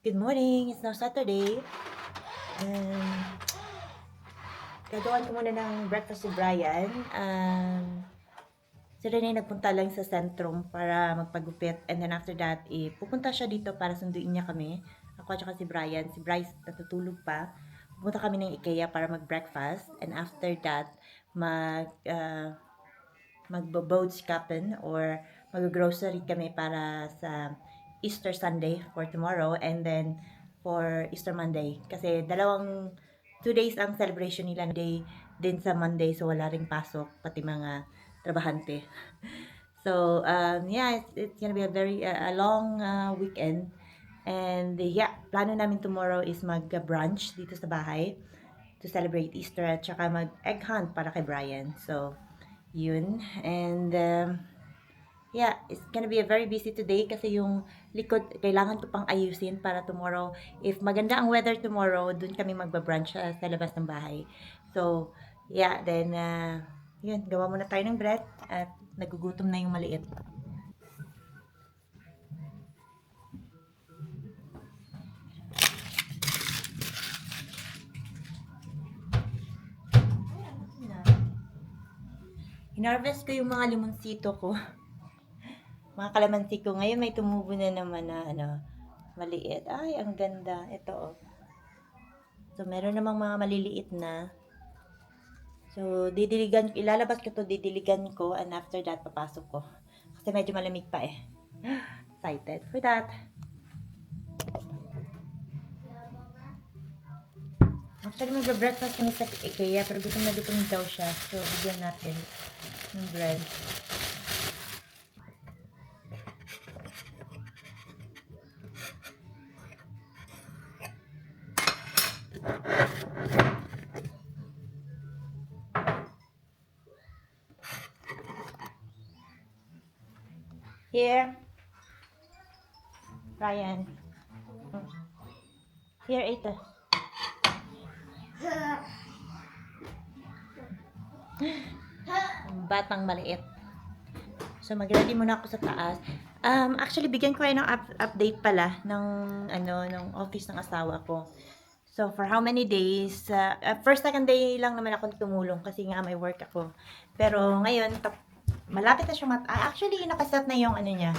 Good morning! It's now Saturday. Gagawan ko muna ng breakfast si Brian. Si Rene nagpunta lang sa sentrum para magpagupit. And then after that, pupunta siya dito para sunduin niya kami. Ako at saka si Brian. Si Bryce natutulog pa. Pupunta kami ng IKEA para mag-breakfast. And after that, magbo-boodskapen or mag-grocery kami para sa Easter Sunday for tomorrow and then for Easter Monday. Kasi 2 days ang celebration nila, day din sa Monday, so wala ring pasok, pati mga trabahante. So, yeah, it's gonna be a very a long weekend. And yeah, plano namin tomorrow is mag-brunch dito sa bahay to celebrate Easter at saka mag-egg hunt para kay Brian. So, yun. And yeah, it's gonna be a very busy today kasi yung likod kailangan ko pang ayusin para tomorrow. If maganda ang weather tomorrow, dun kami magba-brunch sa labas ng bahay. So, yeah, then yun, gawa muna tayo ng bread at nagugutom na yung maliit. Hinarvest ko yung mga limonsito ko. Mga kalamansi ko. Ngayon may tumubo na naman na maliit. Ay, ang ganda. Ito, oh. So, meron namang mga maliliit na. So, ilalabas ko to, didiligan ko, and after that, papasok ko. Kasi medyo malamig pa eh. Excited for that. Actually, mag-breakfast kami sa IKEA, pero gutom na gutom daw siya. So, bigyan natin ng bread. Here. Ryan. Here, ito. Batang maliit. So, mag-ready muna ako sa taas. Actually, bigyan ko kayo ng update pala ng office ng asawa ko. So, for how many days? First, second day lang naman ako tumulong kasi nga may work ako. Pero ngayon, malapit na siya actually, nakaset na yung niya.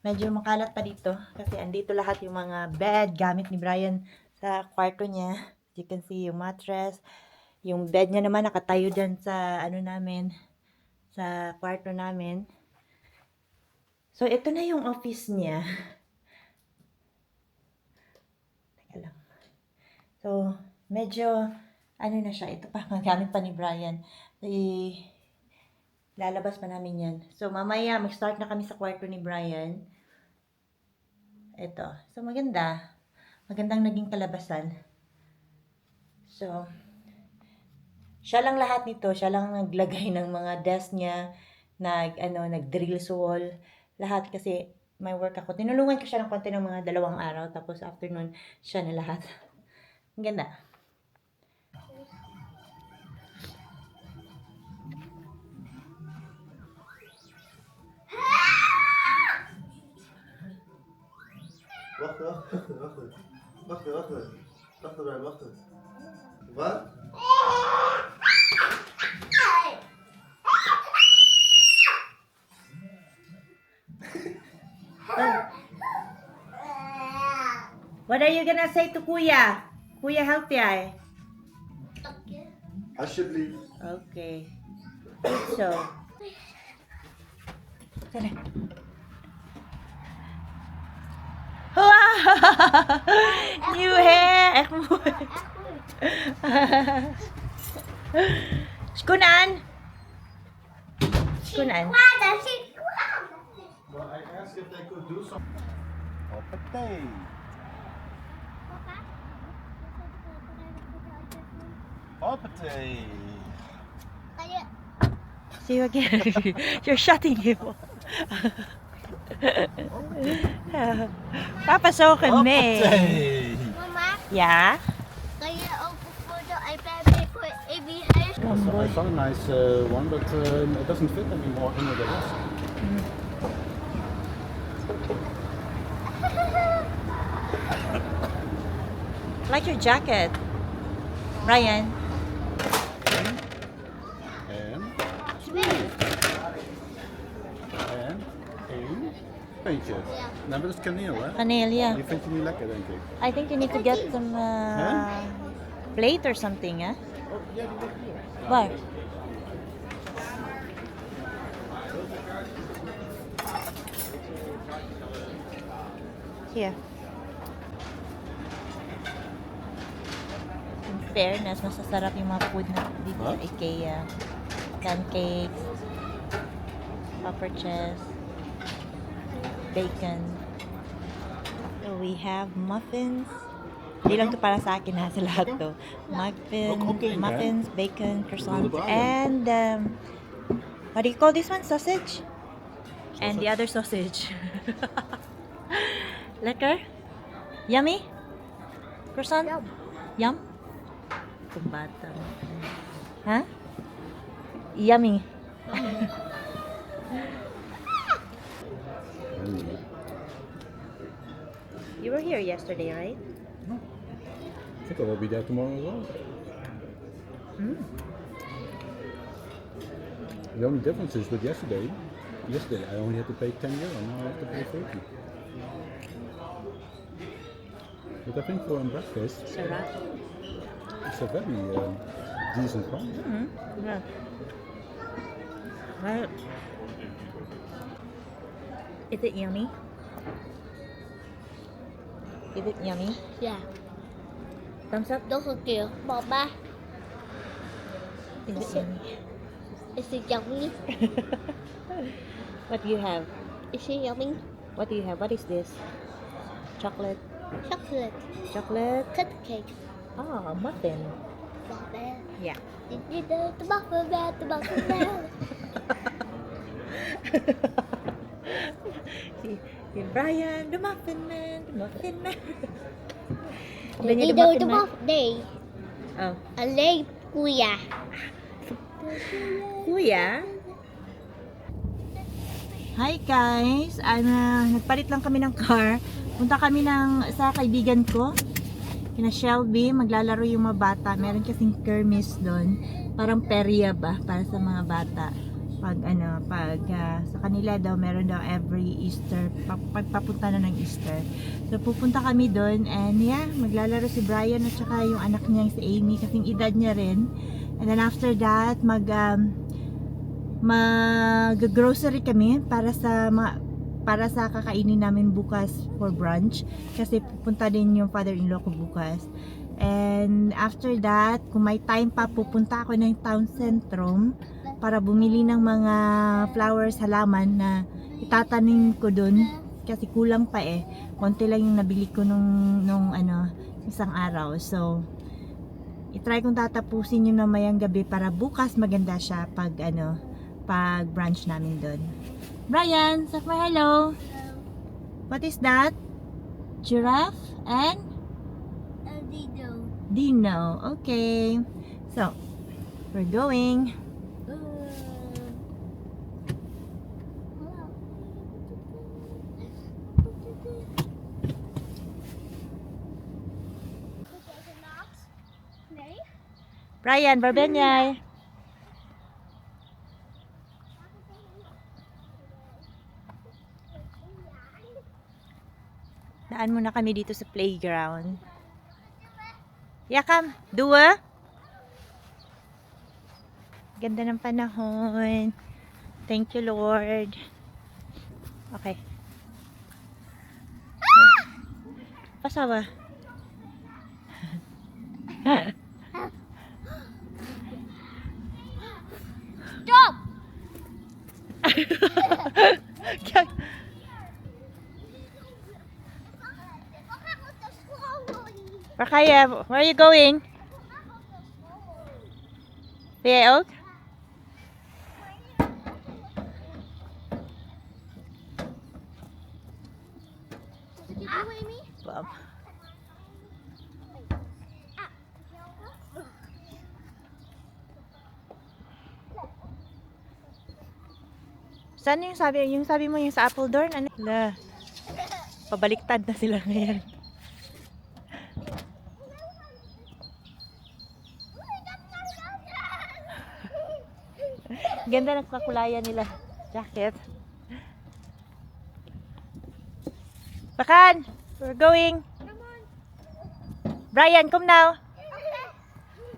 Medyo makalat pa dito kasi andito lahat yung mga bed gamit ni Brian sa kwarto niya. You can see yung mattress. Yung bed niya naman nakatayo dyan sa namin, sa kwarto namin. So, ito na yung office niya. Teka lang. So, medyo, na siya. Ito pa, magamit pa ni Brian. Lalabas pa namin yan. So, mamaya, mag-start na kami sa kwarto ni Brian. Ito. So, maganda. Magandang naging kalabasan. So, siya lang lahat nito. Siya lang naglagay ng mga desk niya. Nag-drill sa wall. Lahat kasi may work ako. Tinulungan ko siya ng konti ng mga 2 araw. Tapos, afternoon, siya na lahat. Ang ganda. Wacht erbij, wacht. Wat? What are you gonna say to Kuya? Kuya, help ya. Alsjeblieft. Okay. Good so. Sana. New hair! Echt mooi. Schoenen! Schoenen. Well, I asked if they could do something. Hoppatee. Hoppatee. See you again. You're shutting him. Papasokin me. Hoppatee. Mama, Ja? kan je ook voor de iPad voor Abby huis? I saw a nice one, but it doesn't fit anymore in the rest. Like your jacket. Ryan. En Twee. en één puntje. Ja. Nou, maar dat is kaneel, hè? Kaneel, yeah. Die vind je niet lekker, denk ik. I think you need to get some plate or something, eh? Waar? Here. In fairness, masasarap yung mga food na dito sa What? IKEA. Pancakes, upper chest, bacon. So we have muffins. Hindi lang to para sa akin ha, sa lahat to. Okay, Muffins, bacon, croissant, Ano ba and yan? what do you call this one? Sausage? And the other sausage. Lekker? Yummy? Croissant? Yum? Kumbata. Ha? Yummy. You were here yesterday, right? I think I will be there tomorrow as well. The only difference is with yesterday I only had to pay 10 euro, now I have to pay 30. But I think for a breakfast, Sarap. it's a very decent price. Yeah. Right. Is it yummy? Is it yummy? Ja. Thumbs up? Nog een keer. Mama, Is it yummy? is it yummy? What do you have? Is it yummy? What do you have? What is this? Chocolate? Chocolate. Chocolate? Cupcake. Oh, muffin. Mama. Yeah. Did you know the muffin man, the muffin man? si Brian, the muffin man, the muffin man. Did you know the muffin day? Oh. Alleen kuya. Kuya? Hi guys! Nagpalit lang kami ng car. Punta kami sa kaibigan ko. Kina Shelby, maglalaro yung mga bata. Meron kasing kermis doon. Parang perya ba? Para sa mga bata. Sa kanila daw, meron daw every Easter. Pagpapunta na ng Easter. So pupunta kami doon and yeah, maglalaro si Brian at saka yung anak niya si Amy. Kasing edad niya rin. And then after that, mag-grocery kami para sa kakainin namin bukas for brunch kasi pupunta din yung father-in-law ko bukas. And after that, kung may time pa, pupunta ako ng town centrum para bumili ng mga flowers, halaman na itatanim ko dun kasi kulang pa eh. Konti lang yung nabili ko nung isang araw. So i-try kong tatapusin yun mamayang gabi para bukas maganda siya pag brunch namin doon. Brian, say hello. What is that? Giraffe and Dino. Dino. Okay. So, we're going. Nee. Brian, waar ben jij? Daan muna kami dito sa playground. Yakam, dua. Ganda ng panahon. Thank you, Lord. Okay. Pasawa. Stop! Rakaya, where are you going? Theo? Well, saan yung sabi mo yung sa Appledorn? Ano? Pabaliktad na sila ngayon. Ganda ng kakulayan nila. Jacket. Bakan! We're going. Brian, come now.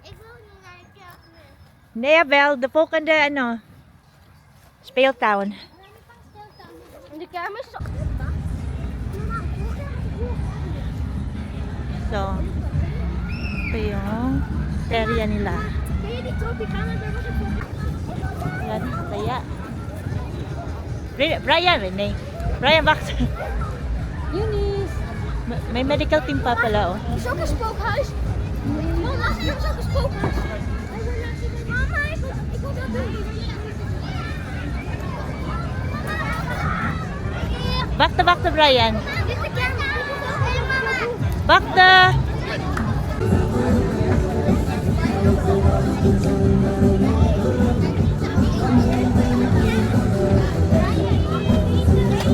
Ik wil niet naar de kerk meer. Nee, wel. De volgende, ano, speeltown. De kermis. So, ito yung area nila. Ken je die Tropicana? Daar was ik voor. Yan, saya. Brian, Renee. Brian, wacht. Eunice. May medical team pa pala, oh. Er is ook een spookhuis. Mama, er is ook een spookhuis. Mama, ik wil dat doen. Wacht, Brian. Dit is de kermis. Hé, mama. Wacht.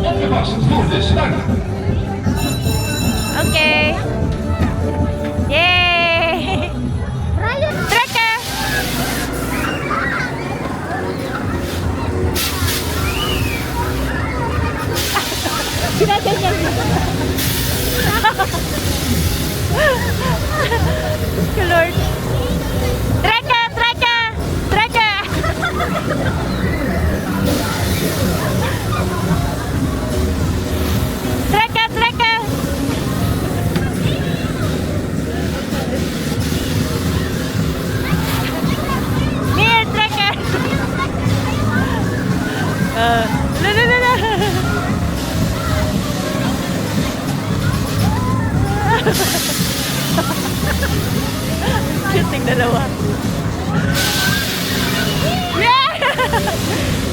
Opgepast voor de start. Okay. Yay! Trekken! Ginaganyan mo. Lord. Treka! Treka! Treka! Treka! Treka! Here, treka! La la la la! Cute yung dalawa. Yeah!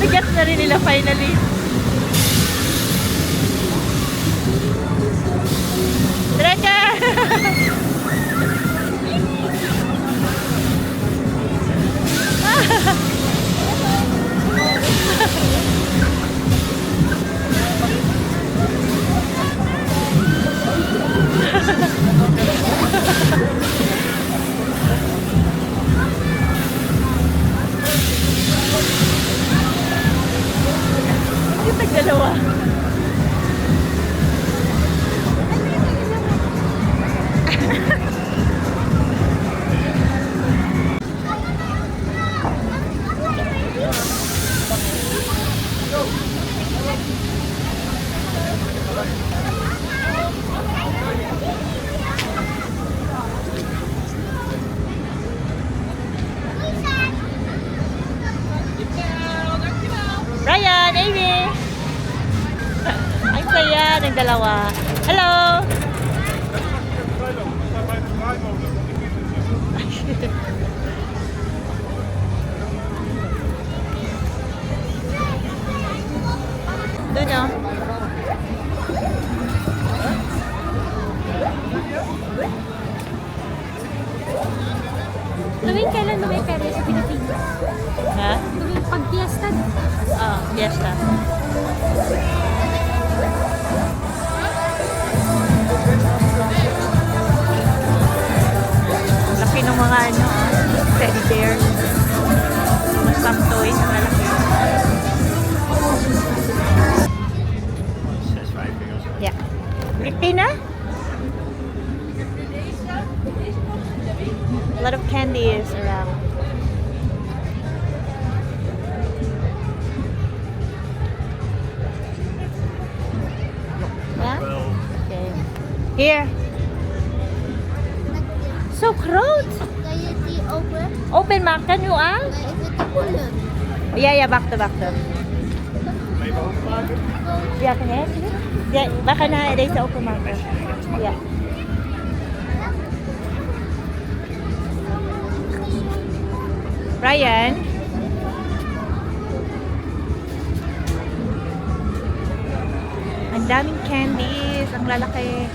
Nag-gets na rin nila finally. Treka! Yung tagdalawa. Brian, Amy! Ang saya ng dalawa. Hello! Doon o. Tuwing kailan lumipere sa Pilipinas? Ha? Tuwing pag-fiesta. Oh, fiesta. Laki ng mga ano, teddy bear. Mga soft toys, ang lalaki. Yeah. Pilipina? A lot of candies around. Yeah? Okay. Here. So groot. Kan je die open? Open maken nu aan? Nee, ik vind het moeilijk. Ja, wacht. Ja, kan jij? Ja, we gaan deze openmaken. Ja. Brian? Ang daming candies. Ang lalaki.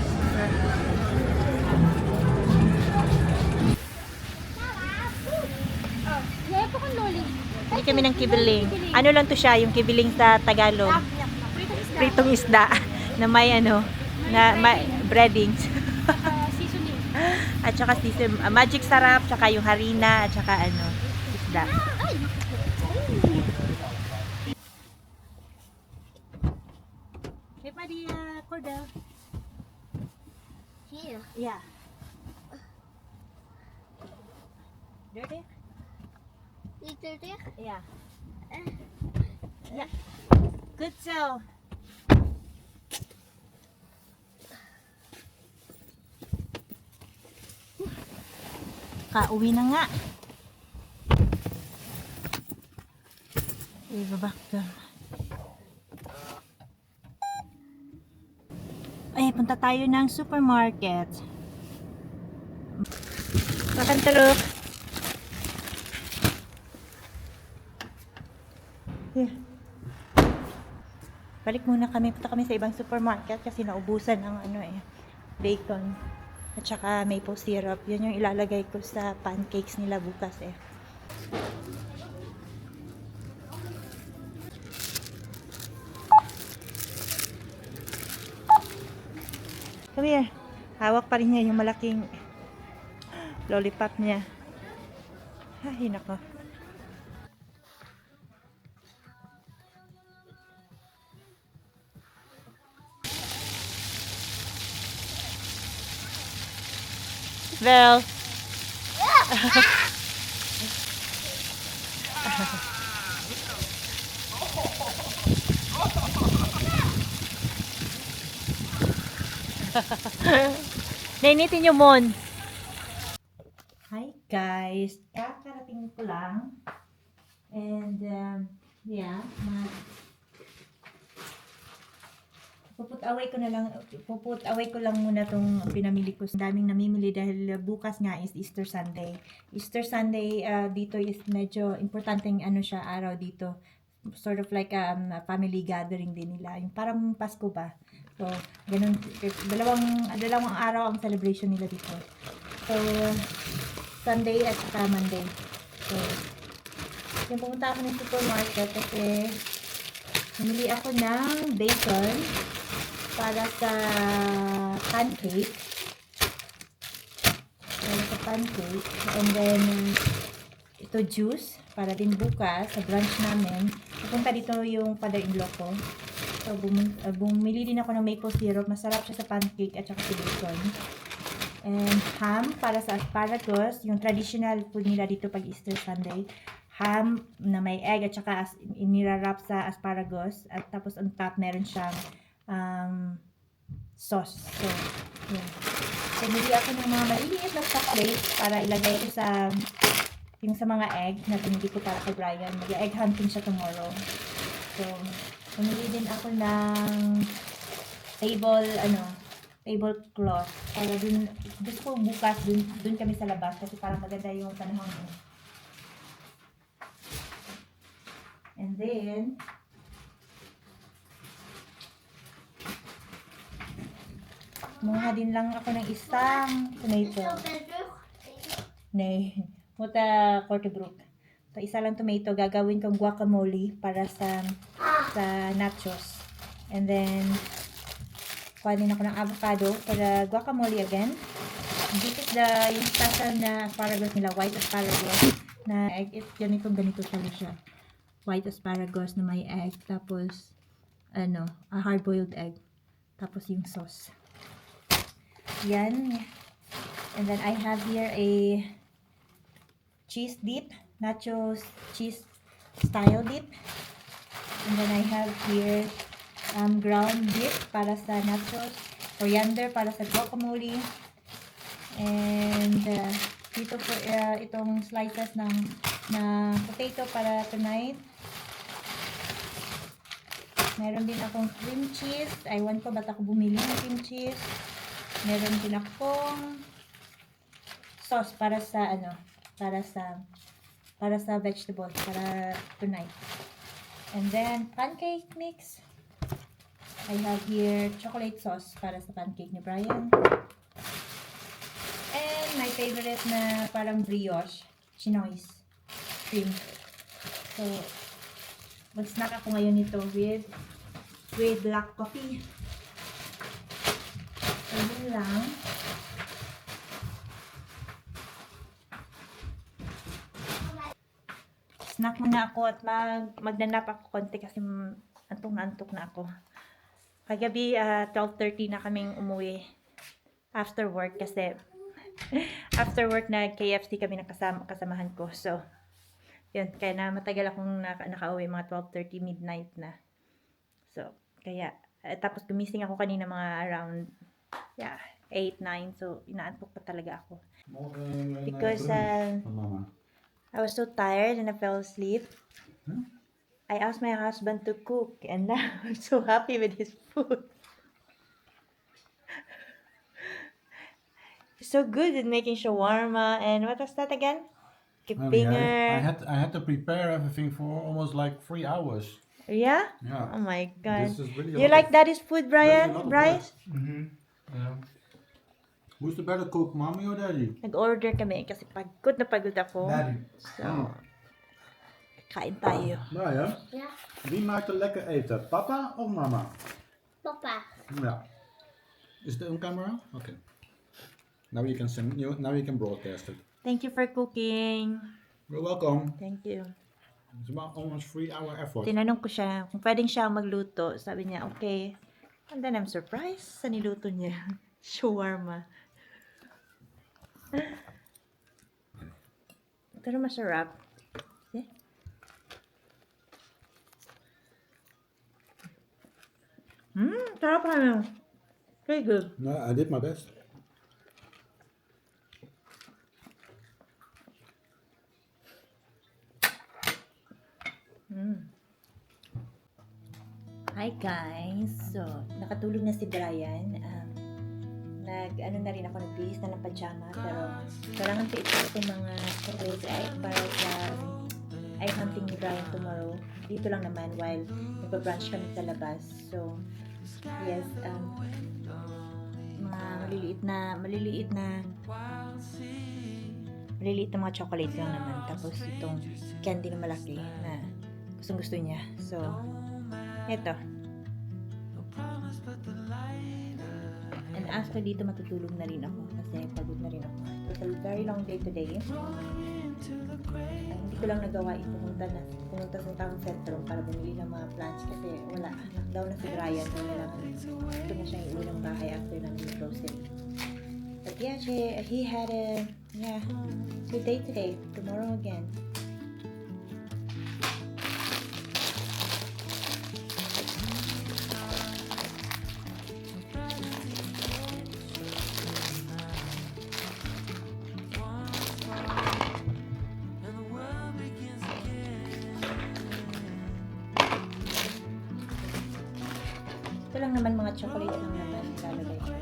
Kaya po kung loli. Hindi kami ng kibiling. Ano lang to siya, yung kibiling sa Tagalog. Pritong isda na may ano, na may breadings. Seasoning. At saka magic sarap, saka yung harina, at saka ano, isda. hier. Yeah. Dirty? Niet dirty? Yeah. Yeah. Good so. Kauwi na nga. Ibabak doon. Ay, punta tayo ng supermarket. Pakantalok. Yeah. Balik muna kami. Punta kami sa ibang supermarket kasi naubusan ng bacon. At saka maple syrup. Yun yung ilalagay ko sa pancakes nila bukas eh. Come here. Hawak pa rin niya yung malaking lollipop niya. Ay, nako. Well. Nainitin yung mon. Hi guys. Kakarating ko lang. And yeah, puput away ko lang muna tong pinamili ko. Daming namimili dahil bukas nga is Easter Sunday. Easter Sunday dito is medyo importanteng siya araw dito. Sort of like a family gathering din nila. Yung parang Pasko ba? So, ganun, dalawang araw ang celebration nila dito. So, Sunday at Monday. So, yung pumunta ako ng supermarket kasi namili ako ng bacon para sa pancake. And then, ito juice para din bukas sa brunch namin. Pupunta dito yung father-in-law ko. So, bumili din ako ng maple syrup. Masarap siya sa pancake at saka sa bacon. And ham para sa asparagus. Yung traditional food nila dito pag Easter Sunday. Ham na may egg at saka inirarap sa asparagus. At tapos on top meron siyang sauce. So, yeah. So, bili ako ng mga maliliit na chocolate para ilagay ko sa yung sa mga egg na pinili ko para kay Brian. Mag-egg hunting siya tomorrow. So, bumili din ako ng tablecloth. Para gusto ko bukas, dun kami sa labas kasi parang maganda yung panahon ko. And then, kumuha din lang ako ng isang tomato. Nay, muta Cortebrook. So, isa lang tomato, gagawin kong guacamole para sa nachos. And then, kuha din ako ng avocado para guacamole again. This is yung special na asparagus nila, white asparagus. Na egg, ganito siya. White asparagus na may egg. Tapos, a hard-boiled egg. Tapos yung sauce. Yan. And then, I have here a cheese dip. Nachos cheese style dip. And then I have here ground beef para sa nachos, coriander para sa guacamole, and dito po itong slices na potato para tonight. Meron din akong cream cheese. Ewan ko ba't ako bumili ng cream cheese. Meron din akong sauce para sa vegetables para tonight. And then, pancake mix. I have here chocolate sauce para sa pancake ni Brian. And my favorite na parang brioche, chinoise cream. So, mag-snack ako ngayon nito with black coffee. So, yun lang. Snack muna ako at magdanap ako konti kasi antok na ako. Kagabi 12:30 na kaming umuwi. after work kasi after work na KFC kami ng kasamahan ko. So, yun. Kaya na matagal akong nakauwi, mga 12:30 midnight na. So, kaya, tapos gumising ako kanina mga around, 8, 9. So, inaantok pa talaga ako. Because Mama. I was so tired and I fell asleep. Huh? I asked my husband to cook and now I'm so happy with his food. He's so good at making shawarma and what was that again? Kipinger. I had to prepare everything for almost like 3 hours. Yeah? Yeah. Oh my god. This is really a You lot like daddy's food, Brian? lot of Bryce? Who's the better cook, mommy or daddy? Nag-order kami kasi pagod na pagod ako. Daddy. So, kain tayo. Brian, Ja, wie maakt er lekker eten? Papa of mama? papa. Ja. Is it on camera? Okay. Now you can broadcast it. Thank you for cooking. You're welcome. Thank you. It's about almost 3-hour effort. Tinanong ko siya kung pwedeng siya magluto. Sabi niya, okay. And then I'm surprised sa niluto niya. Shawarma. Pero masarap. See? Sarap ano. Very good. No, I did my best. Hi guys! So, nakatulog na si Brian. Nag-ano na rin ako, nagbihis na ng pajama. Pero, kailangan ko ito itong mga chocolates para sa eye hunting ni Brian tomorrow. Dito lang naman while nagpa-brunch kami sa labas. So, yes, mga maliliit na mga chocolates lang naman. Tapos itong candy na malaki na gustong gusto niya. So, eto. And after dito matutulog na rin ako kasi pagod na rin ako. It was a very long day today. Hindi ko lang nagawa pumunta sa town center para bumili ng mga plants kasi wala. Lockdown na si Brian. So, ito na siya yung ulang bahay after namin yung grocery. But yeah, he had a good day today. Tomorrow again. Ito lang naman mga chocolate lang naman lalagay ko.